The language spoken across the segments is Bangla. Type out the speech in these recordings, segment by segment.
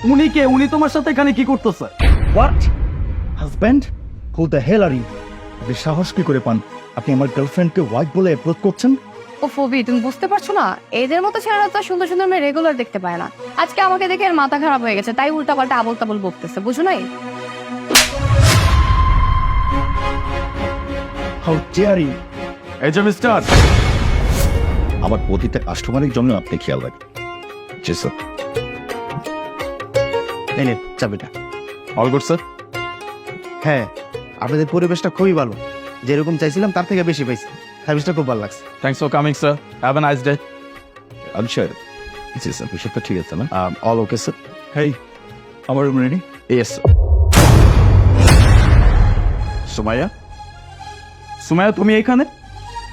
উনি কে? উনি তোমার সাথে এখানে কি করতেছে? What husband? Who the hell are you? আপনি সাহস কি করে পান আপনি আমার গার্লফ্রেন্ডকে ওয়াইফ বলে অ্যাপ্রোচ করছেন? ও ফবি, তুমি বুঝতে পারছো না? এদের মতো ছেলেরা তো সুন্দর সুন্দর মেয়ে রেগুলার দেখতে পায় না। আজকে আমাকে দেখে এর মাথা খারাপ হয়ে গেছে, তাই উল্টা পাল্টা আবল তাবল বকতেছে, বুঝো নাই? How dare you! এই যে মিস্টার, আমার প্রতিটা কাস্টমারের জন্য আপনি খেয়াল রাখবেন। জি স্যার। এই নে চাবিটা। All good sir. হ্যাঁ, আপনাদের পরিবেশটা খুবই ভালো, যেরকম চাইছিলাম তার থেকে বেশি পাইছি। সার্ভিসটা খুব ভালো লাগছে। Thanks for coming sir, have a nice day. আমি স্যার। জি স্যার, বিষয়টা ঠিক আছে না? All okay sir. হেই, আমার room ready? Yes sir. Sumaiya, Sumaiya তুমি এখানে?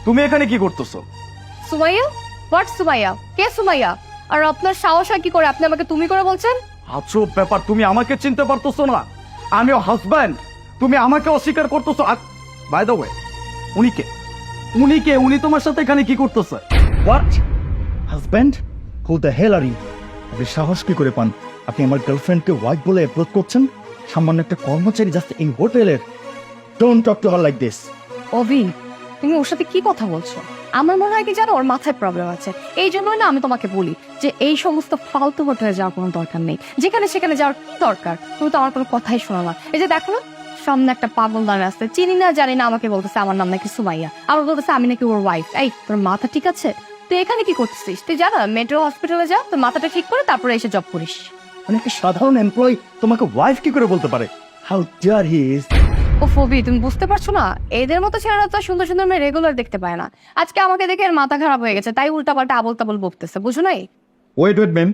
তুমি এখানে কি করতেছো? সুমাইয়া? হোয়াট সুমাইয়া? কে সুমাইয়া? আর আপনার সাহস হয় কি করে আপনি আমাকে তুমি করে বলছেন? আজব ব্যাপার, তুমি আমাকে চিনতে পারতেছো না? আমিও হাজব্যান্ড, তুমি আমাকে অস্বীকার করতেছো। বাই দ্য ওয়ে, উনি কে? উনি কে? উনি তোমার সাথে এখানে কি করতেছে? What husband? Who the hell are you? আপনি সাহস কি করে পান আপনি আমার গার্লফ্রেন্ডকে ওয়াইফ বলে অ্যাপ্রোচ করছেন? সামান্য একটা কর্মচারী জাস্ট এই হোটেলের। Don't talk to her like this. Abhi, তুমি ওর সাথে কি কথা বলছো? আমার মনে হয় কি জানো, ওর মাথায় প্রবলেম আছে। এই জন্যই না আমি তোমাকে বলি যে এই সমস্ত ফালতু হোটেলে যাওয়ার কোনো দরকার নেই। যেখানে সেখানে যাওয়ার কি দরকার? তুমি তো আমার কোনো কথাই শোনো না। এই যে দেখো না, সামনে একটা পাগল দাঁড়িয়ে আসছে, চিনি না জানি না, আমাকে বলতেছে আমার নাম নাকি সুমাইয়া, আবার বলতেছে আমি নাকি ওর ওয়াইফ। এই তোর মাথা ঠিক আছে? তুই এখানে কি করতেছিস? তুই জানা মেট্রো হসপিটালে যা, তোর মাথাটা ঠিক করে তারপরে এসে জব করিস। মানে একটা সাধারণ এমপ্লয়ি তোমাকে ওয়াইফ কি করে বলতে পারে? How dare he is! ও ফবি, তুমি বুঝতে পারছো না? এদের মতো ছেলেরা তো সুন্দর সুন্দর মেয়ে রেগুলার দেখতে পায় না। আজকে আমাকে দেখে এর মাথা খারাপ হয়ে গেছে, তাই উল্টা পাল্টা আবল তাবল বকতেছে, বুঝো নাই? ওয়েট ম্যাম,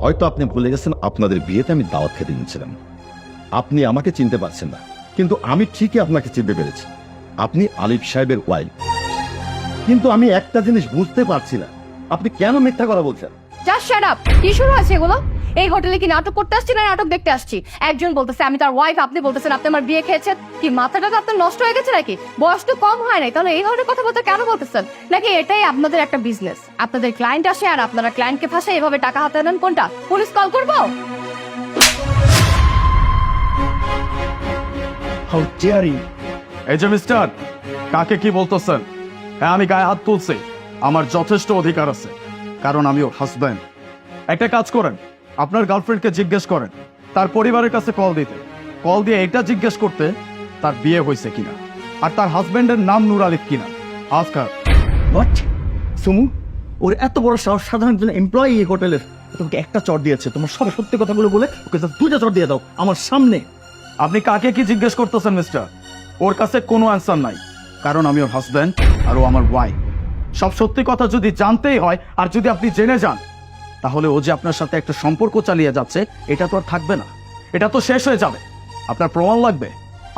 হয়তো আপনি ভুলে গেছেন আপনাদের বিয়েতে আমি দাওয়াত খেতে নিয়েছিলাম। আপনি আমাকে চিনতে পারছেন না, কিন্তু আমি ঠিকই আপনাকে চিনতে পেরেছি। আপনি আলিফ সাহেবের ওয়াইফ। কিন্তু আমি একটা জিনিস বুঝতে পারছি না, আপনি কেন মিথ্যা কথা বলছেন? Just shut up! কি শুরু আছে এগুলো? এই হোটেলে কি নাটক করতে আসছি না নাটক দেখতে আসছি? একজন বলতেছে আমি তার ওয়াইফ, আপনি বলতেছেন আপনি আমার বিয়ে খেয়েছেন। কি মাথাটা তো আপনার নষ্ট হয়ে গেছে নাকি? বয়স তো কম হয় নাই, তাহলে এই ধরনের কথাবার্তা কেন বলতেছেন? নাকি এটাই আপনাদের একটা বিজনেস? আপনাদের ক্লায়েন্ট আসে আর আপনারা ক্লায়েন্টকে ফাঁসে এভাবে টাকা হাতে নেন? কোনটা? পুলিশ কল করবো? How dare you! এই যে মিস্টার, কাকে কি বলতেছেন? হ্যাঁ, আমি গায়ে হাত তুলছি, আমার যথেষ্ট অধিকার আছে, কারণ আমি ওর হাজব্যান্ড। একটা কাজ করেন, আপনার গার্লফ্রেন্ডকে জিজ্ঞেস করেন তার পরিবারের কাছে কল দিতে। কল দিয়ে এটা জিজ্ঞেস করতে তার বিয়ে হয়েছে কিনা, আর তার হাজব্যান্ডের নাম নূর আলিফ কিনা। আজকাল হোয়াট? সুমু, ওর এত বড় সাহস! সাধারণ একজন এমপ্লয়ি এই হোটেলের, তোমাকে একটা চড় দিয়েছে। তোমার সব সত্যি কথাগুলো বলে ওকে জাস্ট দুইটা চড় দিয়ে দাও আমার সামনে। আপনি কাকে কি জিজ্ঞেস করতেছেন মিস্টার? ওর কাছে কোনো অ্যান্সার নাই, কারণ আমি ওর হাজব্যান্ড আর ও আমার ওয়াইফ। সব সত্যি কথা যদি জানতেই হয় আর যদি আপনি জেনে যান, তাহলে ও যে আপনার সাথে একটা সম্পর্ক চালিয়ে যাচ্ছে এটা তো আর থাকবে না, এটা তো শেষ হয়ে যাবে। আপনার প্রমাণ লাগবে,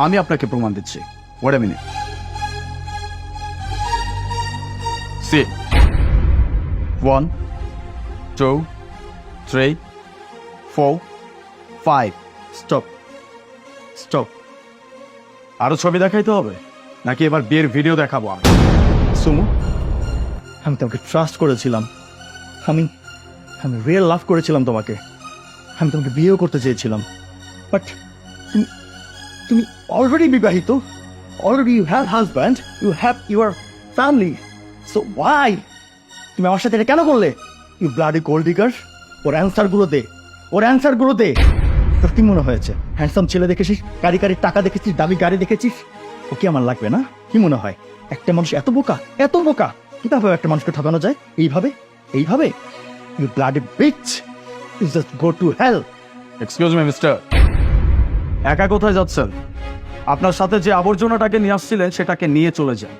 আমি আপনাকে প্রমাণ দিচ্ছি। Wait a minute. See 1 2 3 4 5। Stop stop! আরো ছবি দেখাইতে হবে নাকি এবার বিয়ের ভিডিও দেখাবো আমি? সুমু, আমি তোমাকে ট্রাস্ট করেছিলাম। আমি আমি রিয়েল লাভ করেছিলাম তোমাকে। আমি তোমাকে বিয়েও করতে চেয়েছিলাম, বাট তুমি তুমি অলরেডি বিবাহিত। Already you have husband, you have your family. So why তুমি আমার সাথে এটা কেন করলে? You bloody gold digger! ওর অ্যান্সারগুলো দে, ওর অ্যান্সারগুলো দে। তোর কি মনে হয়েছে হ্যান্ডসাম ছেলে দেখেছিস, গাড়ি গাড়ি টাকা দেখেছিস, দামি গাড়ি দেখেছিস? ও কি আমার লাগবে না? কি মনে হয় একটা মানুষ এত বোকা, এত বোকা? কিভাবে একটা মানুষকে ঠকানো যায় এইভাবে? এইভাবে? You bloody bitch! You just go to hell! Excuse me mister, একা কোথায় যাচ্ছেন? আপনার সাথে যে আবর্জনাটাকে নিয়ে আসছিলেন সেটাকে নিয়ে চলে যান,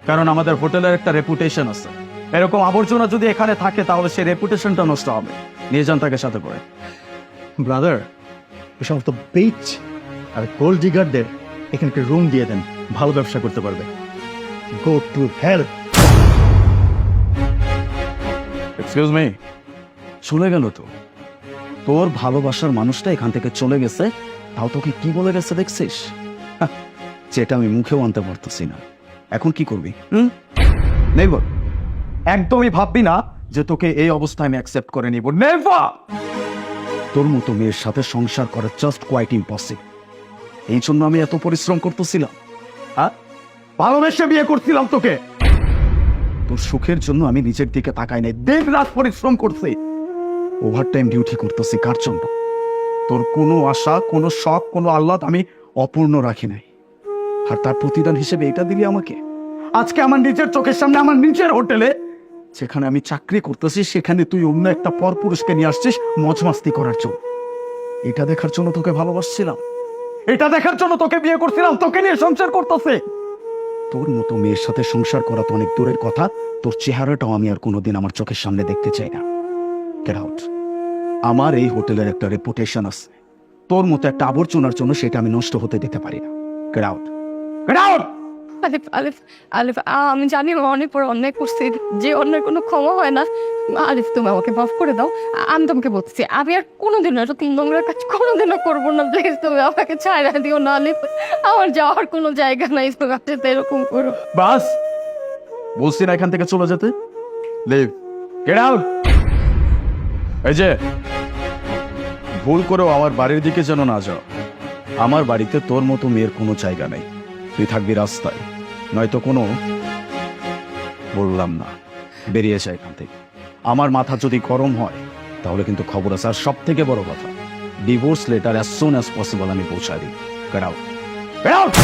কারণ আমাদের হোটেলের একটা রেপুটেশন আছে। এরকম আবর্জনা যদি এখানে থাকে তাহলে সেই রেপুটেশনটা নষ্ট হবে। নিয়ে যান তাকে সাথে করে। ব্রাদার, এই সমস্ত বিচ আর গোল্ড ডিগারদের এখানে একটা রুম দিয়ে দেন, ভালো ব্যবসা করতে পারবে। Go to hell! Excuse me, চলে গেল তো? তোর ভালোবাসার মানুষটা এখান থেকে চলে গেছে, তাও তোকে কি বলে গেছে দেখছিস? হাহ, যেটা আমি মুখেও আনতে পারতেছি না। এখন কি করবি? নেভার! একদমই ভাববি না যে তোকে এই অবস্থায় আমি অ্যাকসেপ্ট করে নিব। নেভার! তোর মতো মেয়ের সাথে সংসার করা জাস্ট কোয়াইট ইম্পসিবল। এই জন্য আমি এত পরিশ্রম করতেছিলাম, হ্যাঁ, ভালোবেসে বিয়ে করছিলাম তোকে। তোর সুখের জন্য আমি নিজের দিকে তাকাই নাই, দিন রাত পরিশ্রম করছি, ওভারটাইম ডিউটি করতেছি। কার জন্য? তোর কোনো আশা, কোনো শখ, কোনো আহ্লাদ আমি অপূর্ণ রাখি নাই। আর তার প্রতিদান হিসেবে এটা দিলি আমাকে। আজকে আমার নিজের চোখের সামনে, আমার নিজের হোটেলে যেখানে আমি চাকরি করতেছি, সেখানে তুই অন্য একটা পরপুরুষকে নিয়ে আসছিস মজ মাস্তি করার জন্য। এটা দেখার জন্য তোকে ভালোবাসছিলাম, এটা দেখার জন্য তোকে বিয়ে করছিলাম, তোকে নিয়ে সংসার করতেছে। তোর মতো মেয়ের সাথে সংসার করা তো অনেক দূরের কথা, তোর চেহারাটাও আমি আর কোনোদিন আমার চোখের সামনে দেখতে চাই না। Get out. আমার এই হোটেলের একটা রেপুটেশন আছে, তোর মতো একটা আবর্জনার জন্য সেটা আমি নষ্ট হতে দিতে পারি না। Get out, get out. আলিফ আলিফ আলিফ, আমি জানি আমি অনেক বড় অন্যায় করছি, যে অন্যায় কোনো ক্ষমা হয় না। আলিফ, তুমি আমাকে মাফ করে দাও। আমি তোমাকে বলছি, আমি আর কোনোদিনও এটা তিন নোংরা কাজ কোনোদিনও করবো না। প্লিজ তুমি আমাকে ছাড়া দিও না আলিফ, আমার যাওয়ার কোনো জায়গা নাই, তুমি আমার সাথে এরকম করো। বাস, বলছি না এখান থেকে চলে যেতে। Leave, get out. এই যে, ভুল করেও আমার বাড়ির দিকে যেন না যাও। আমার বাড়িতে তোর মতো মেয়ের কোনো জায়গা নেই। তুই থাকবি রাস্তায়, নয়তো কোনো, বললাম না, বেরিয়ে যায় এখান থেকে। আমার মাথা যদি গরম হয় তাহলে কিন্তু খবর আছে। আর সব থেকে বড় কথা, divorce letter as soon as possible আমি পৌঁছায় দিই। Get out, get out.